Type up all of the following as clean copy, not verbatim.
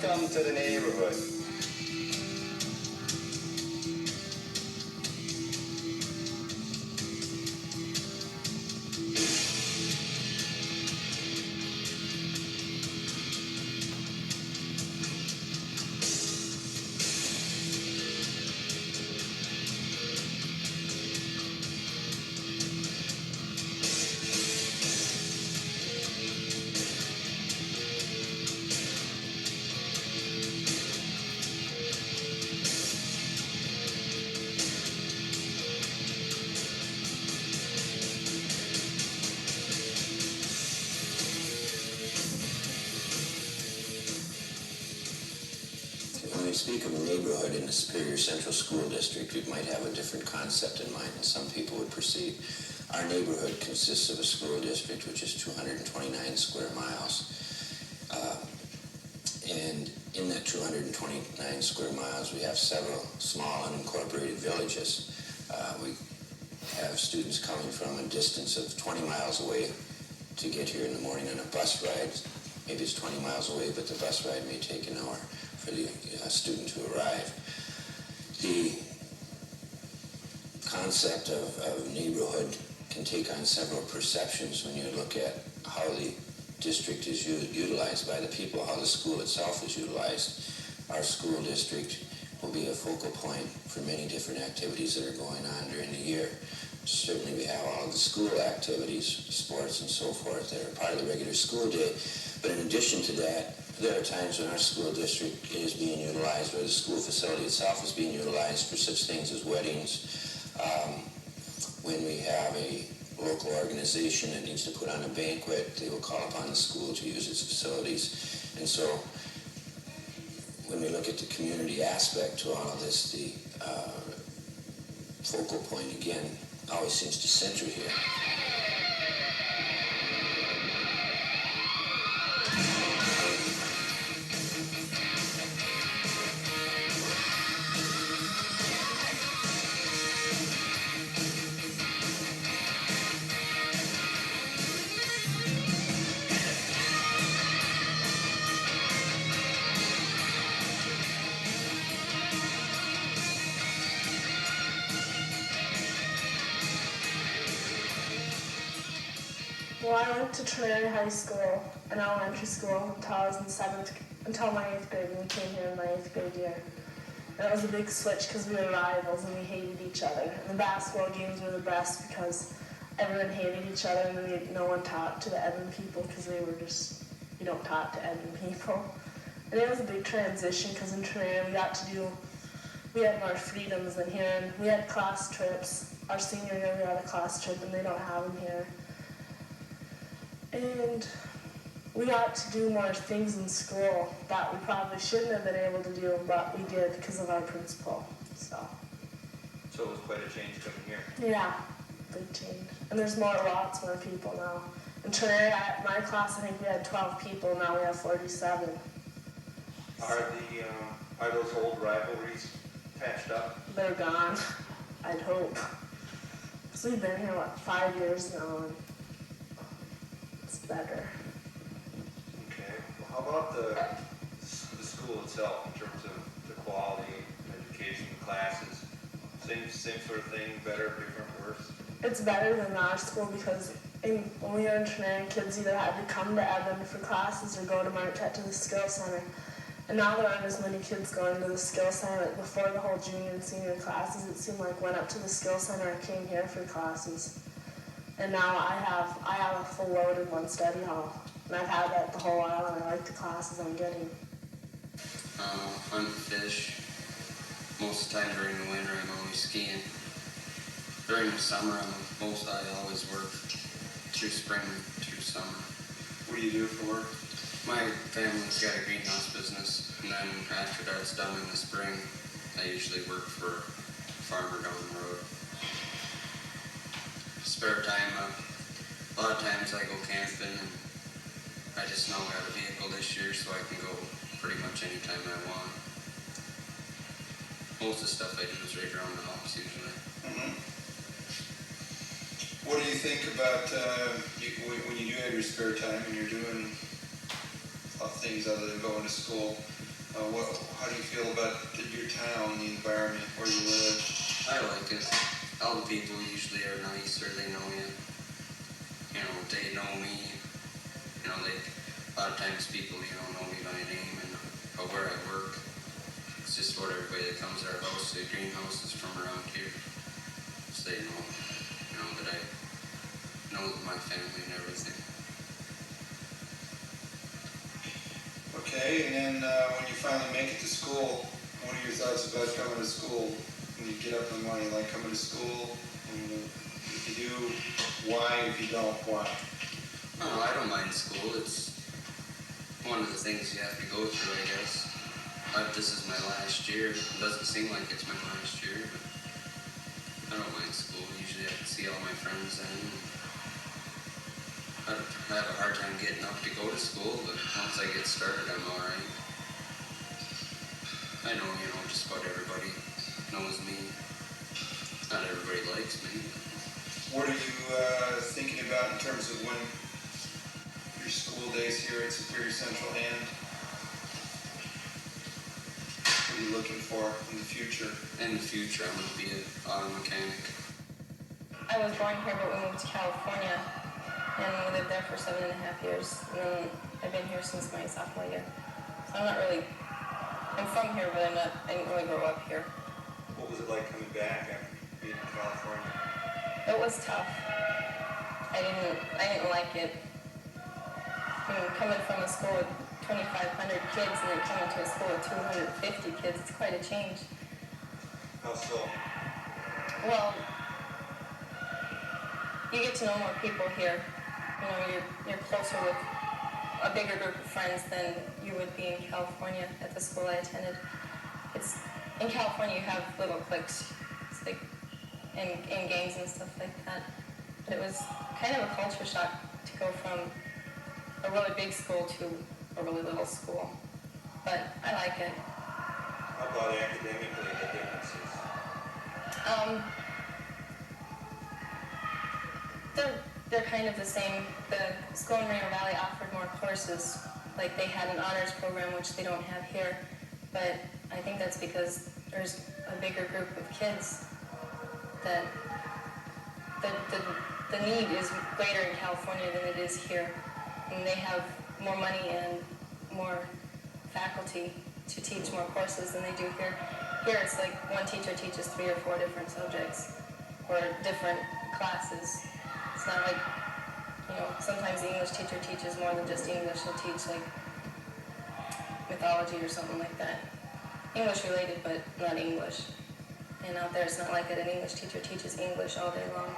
Welcome to the neighborhood. When we speak of a neighborhood in the Superior Central School District, we might have a different concept in mind than some people would perceive. Our neighborhood consists of a school district which is 229 square miles. And in that 229 square miles, we have several small unincorporated villages. We have students coming from a distance of 20 miles away to get here in the morning on a bus ride. Maybe it's 20 miles away, but the bus ride may take an hour for the student to arrive. The concept of neighborhood can take on several perceptions when you look at how the district is utilized by the people, how the school itself is utilized. Our school district will be a focal point for many different activities that are going on during the year. Certainly we have all of the school activities, sports and so forth, that are part of the regular school day. But in addition to that, there are times when our school district is being utilized, or the school facility itself is being utilized for such things as weddings. When we have a local organization that needs to put on a banquet, they will call upon the school to use its facilities. And so when we look at the community aspect to all of this, the focal point, again, always seems to center here. Well, I went to Trinity High School in elementary school until I was in until my 8th grade, and we came here in my 8th grade year. And it was a big switch because we were rivals and we hated each other. And the basketball games were the best because everyone hated each other, and no one talked to the Edmond people because they were just, you don't talk to Edmond people. And it was a big transition because in Trinity we had more freedoms than here, and we had class trips. Our senior year we had a class trip, and they don't have them here. And we got to do more things in school that we probably shouldn't have been able to do, but we did because of our principal. So it was quite a change coming here. Yeah, big change. And there's lots more people now. In Trinity, my class, I think we had 12 people. Now we have 47. Are those old rivalries patched up? They're gone, I'd hope. Because we've been here, 5 years now, and it's better. Okay. Well, how about the school itself in terms of the quality, education, classes? Same sort of thing, better, different, worse? It's better than our school because when we were in Trinity, kids either had to come to Edmond for classes or go to Marquette to the Skill Center. And now there aren't as many kids going to the Skill Center. Like before the whole junior and senior classes, it seemed like went up to the Skill Center and came here for classes. And now I have a full loaded one study hall. And I've had that the whole while, and I like the classes I'm getting. Hunt, fish. Most of the time during the winter, I'm always skiing. During the summer, I always work through spring, through summer. What do you do for work? My family's got a greenhouse business, and then after that's done in the spring, I usually work for a farmer down the road. Spare time, a lot of times I go camping, and I just now got a vehicle this year, so I can go pretty much anytime I want. Most of the stuff I do is right around the house usually. Mm-hmm. What do you think about when you do have your spare time and you're doing things other than going to school? How do you feel about your town, the environment where you live? I like it. All the people usually are nice, or they know you. You know, they know me. You know, a lot of times people, know me by name and where I work. It's just what everybody that comes to our house, the greenhouse is from around here. So they know that I know my family and everything. Okay, and then when you finally make it to school, what are your thoughts about coming to school? When you get up in the morning, like coming to school? And if you do, why? If you don't, why? Oh, I don't mind school. It's one of the things you have to go through, I guess. This is my last year. It doesn't seem like it's my last year, but I don't mind school. Usually I can see all my friends then. I have a hard time getting up to go to school, but once I get started, I'm alright. I know, just about everybody knows me. Not everybody likes me. What are you thinking about in terms of when your school days here at Superior Central end? What are you looking for in the future? In the future, I'm going to be an auto mechanic. I was born here, but we moved to California, and we lived there for 7.5 years. And then I've been here since my sophomore year. So I'm from here, but I didn't really grow up here. What was it like coming back after being in California? It was tough. I didn't like it. Coming from a school with 2,500 kids and then coming to a school with 250 kids, it's quite a change. How so? Well, you get to know more people here. You're closer with a bigger group of friends than you would be in California at the school I attended. In California you have little cliques, it's like in gangs and stuff like that. But it was kind of a culture shock to go from a really big school to a really little school. But I like it. How about academically, the differences? They're kind of the same. The school in Moreno Valley offered more courses. Like they had an honors program, which they don't have here. But I think that's because there's a bigger group of kids that the need is greater in California than it is here. And they have more money and more faculty to teach more courses than they do here. Here it's like one teacher teaches 3 or 4 different subjects or different classes. It's not like, sometimes the English teacher teaches more than just English. They'll teach like mythology or something like that. English related, but not English. And out there it's not like that. An English teacher teaches English all day long,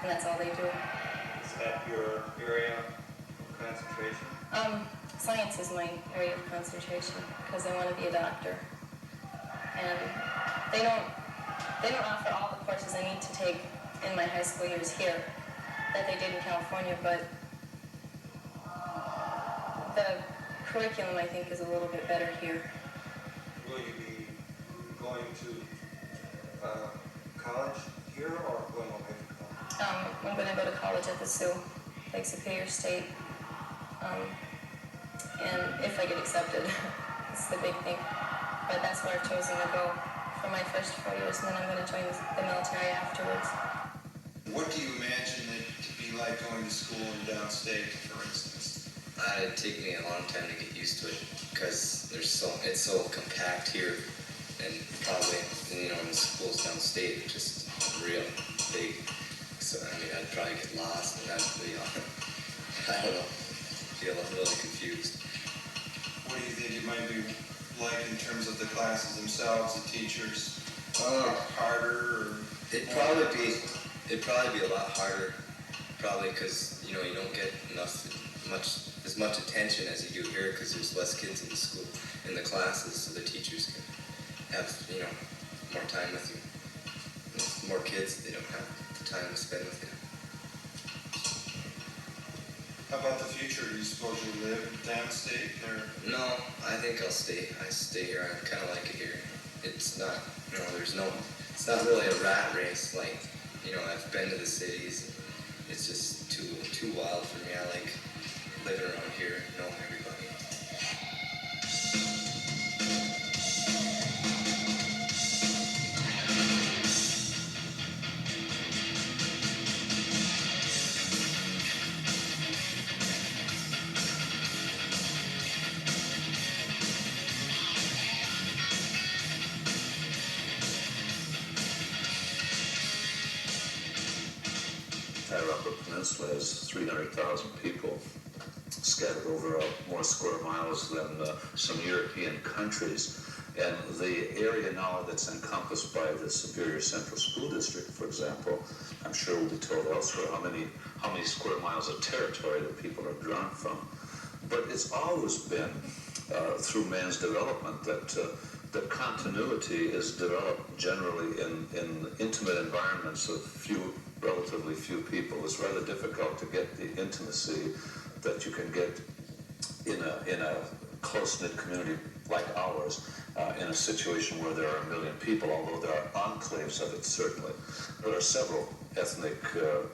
and that's all they do. Is that your area of concentration? Science is my area of concentration because I want to be a doctor. And they don't offer all the courses I need to take in my high school years here that they did in California, but the curriculum I think is a little bit better here. Will you be going to college here or going away from college? I'm going to go to college at the Sioux, Lake Superior State. And if I get accepted, it's the big thing. But that's where I've chosen to go for my first 4 years, and then I'm going to join the military afterwards. What do you imagine it to be like going to school in downstate, for instance? It'd take me a long time to get used to it because it's so compact here, and probably in the schools downstate it's just real big. So I'd probably get lost and I'd be I don't know, feel a little confused. What do you think it might be like in terms of the classes themselves, the teachers? Harder? Or It'd probably be a lot harder, probably because you don't get as much attention as you do here because there's less kids in the school, in the classes, so the teachers can have more time with you. With more kids, they don't have the time to spend with you. how about the future? Do you suppose you live downstate or? No, I think I'll stay. I stay here. I kind of like it here. It's not, it's not really a rat race like, I've been to the cities. It's just too wild for me. I like living around here, knowing everybody. Upper Peninsula has 300,000 people scattered over more square miles than some European countries. And the area now that's encompassed by the Superior Central School District, for example, I'm sure we'll be told elsewhere how many square miles of territory that people are drawn from. But it's always been through man's development that continuity is developed generally in intimate environments of relatively few people. It's rather difficult to get the intimacy that you can get in a close-knit community like ours, in a situation where there are 1 million people, although there are enclaves of it, certainly. There are several ethnic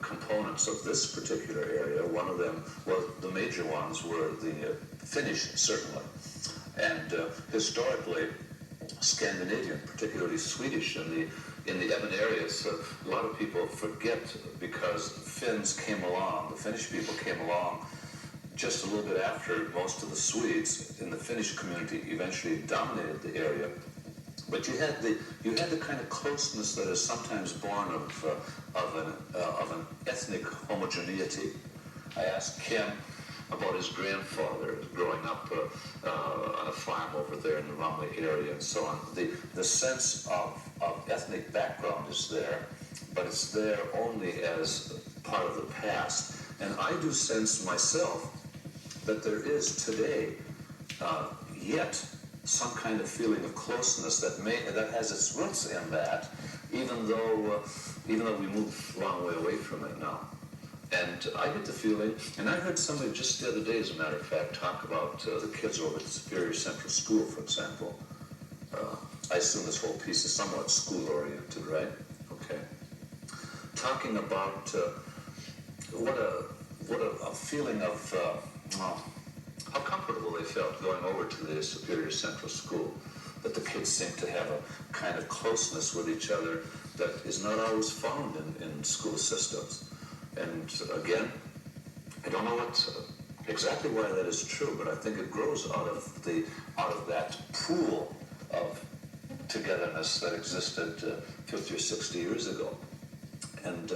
components of this particular area. One of them, well, the major ones were the Finnish, certainly. And historically, Scandinavian, particularly Swedish, in the Evan areas, a lot of people forget because Finns came along, the Finnish people came along just a little bit after most of the Swedes in the Finnish community eventually dominated the area. But you had the kind of closeness that is sometimes born of an ethnic homogeneity. I asked Kim about his grandfather growing up on a farm over there in the Rumley area and so on. The sense of ethnic background is there, but it's there only as part of the past. And I do sense myself that there is today yet some kind of feeling of closeness that has its roots in that, even though we move a long way away from it now. And I get the feeling, and I heard somebody just the other day, as a matter of fact, talk about the kids over at the Superior Central School, for example. I assume this whole piece is somewhat school-oriented, right? Okay. Talking about what a feeling of how comfortable they felt going over to the Superior Central School, that the kids seem to have a kind of closeness with each other that is not always found in school systems. And again, I don't know exactly why that is true, but I think it grows out of that pool of togetherness that existed 50 or 60 years ago. And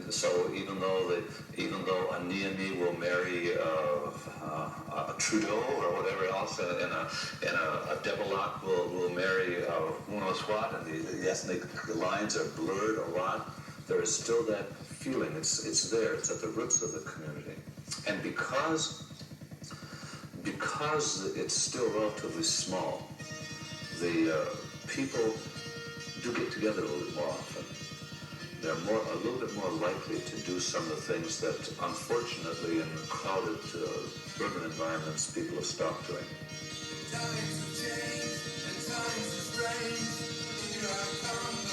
so even though a Niami will marry a Trudeau or whatever else, and a Develop will marry who knows what, and the ethnic lines are blurred a lot, there is still that feeling. It's there. It's at the roots of the community. And because it's still relatively small, the people do get together a little bit more often. They're a little bit more likely to do some of the things that, unfortunately, in crowded urban environments, people have stopped doing. Times have changed and times are strange. Here I come.